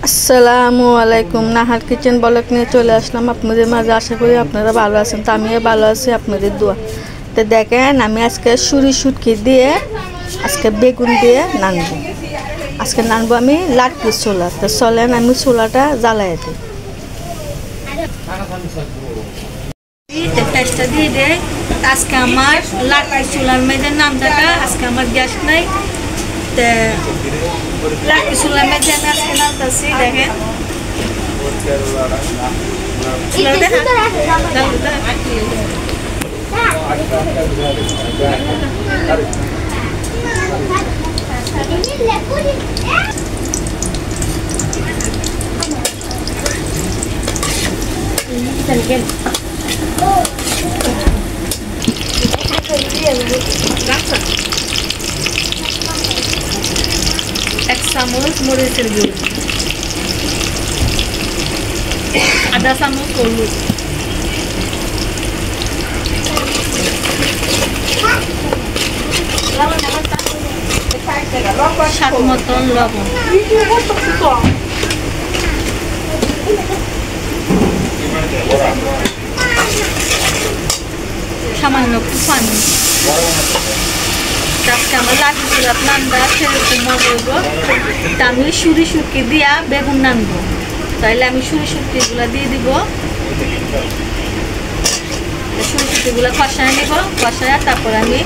আসসালামু আলাইকুম। Nahar kitchen blog নিয়ে চলে আসলাম আপনাদের মাঝে। আশা করি আপনারা ভালো আছেন। তো আমিও ভালো আছি, আপনাদের দোয়া। তো দেখেন, আমি আজকে সুরি শুটকি দিয়ে আজকে বেগুন দিয়ে নানবো। আজকে নানবো আমি লাটকি ছোলা। তো চলেন আমি ছোলাটা জ্বালাই দিই। পেঁয়াজটা দিয়ে দেয়। আজকে আমার লাটকি ছোলার মেয়েদের নামটাটা আজকে আমার গ্যাস নাই। তো লাটকি ছোলার মেয়েদের আমি আজকে নামতেছি। দেখেন এক চামচ মরিচের গুঁড়ো, আধা চামচ হলুদ, স্বাদ মতন লবণ, সামান্য একটু পানি। আজকে আমার লাটকি ছোলার নানটা সেরকম মজা হইব। তা আমি সুরি শুটকি দিয়া বেগুন নানবো। তাইলে আমি সুরি শুটকিগুলো দিয়ে দিব। সুরি শুটকিগুলো কষায় নিব। কষায় তারপর আমি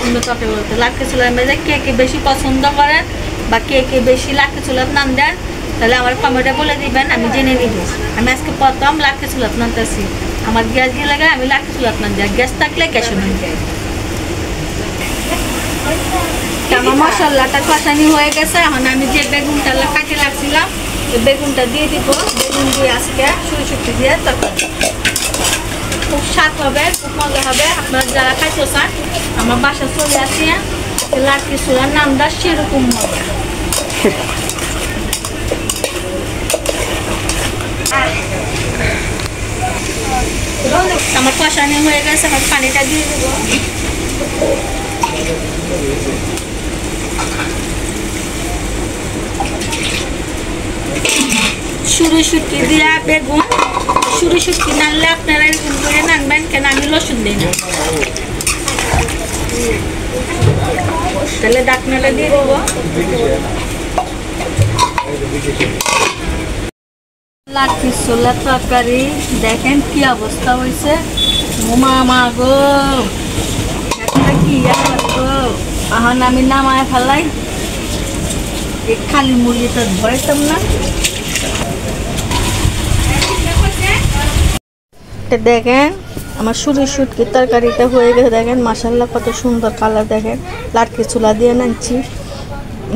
অন্য তরকারিগুলোতে লাটকি ছোলার মেঝে কে কে বেশি পছন্দ করেন বা কে কে বেশি লাটকি ছোলার নান দেন, তাহলে আমার কমেন্টে বলে দিবেন, আমি জেনে নিব। আমি আজকে প্রথম লাটকি ছোলার নানতেছি। আমার গ্যাস দিয়ে লাগে, আমি লাটকি ছোলার নান দিই। গ্যাস থাকলে গ্যাসে নান দেয়। আমার মশলাটা কষানি হয়ে গেছে। এখন আমি যে বেগুনটা কাটে রাখছিলাম ওই বেগুনটা দিয়ে দিব। বেগুন দিয়ে আজকে সুরি শুটকি দিয়ে তরকারি খুব স্বাদ হবে, খুব মজা হবে। আপনারা যারা খাইতে চান আমার বাসা চলে আসি। লাটকি ছোলার নামটা সেরকম মজা। আমার কষানি হয়ে গেছে। আমার পানিটা দিয়ে দেবো। সুরি শুটকি দিয়া বেগুন। সুরি শুটকি নানলে আপনারা এরকম করে নানবেন, কেন আমি রসুন দিই না। তাহলে ডাকনাটা দিয়ে দেবো। লাটকি ছোলার তরকারি দেখেন কি অবস্থা হয়েছে। মা গো, কি এখন আমি নামায় ফেলাই। খালি মুরগি তো ধরতাম না। দেখেন আমার সুরি শুটকির তরকারিটা হয়ে গেছে। দেখেন মাশাআল্লাহ কত সুন্দর কালার। দেখেন লাটকি ছোলা দিয়ে নানছি,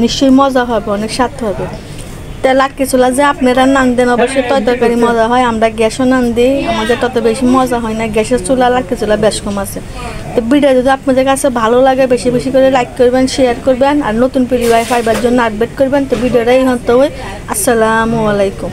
নিশ্চয়ই মজা হবে, অনেক স্বাদ হবে। তো লাটকি ছোলা যে আপনারা নান দেন অবশ্যই তরকারি মজা হয়। আমরা গ্যাসও নান দিই, আমাদের তত বেশি মজা হয় না। গ্যাসের চুলা লাটকি ছোলা বেশ কম আছে। তো ভিডিও যদি আপনাদের কাছে ভালো লাগে বেশি বেশি করে লাইক করবেন, শেয়ার করবেন, আর নতুন পরিবার পাইবার জন্য আপডেট করবেন। তো ভিডিওটা এই হতে হয়। আসসালামু আলাইকুম।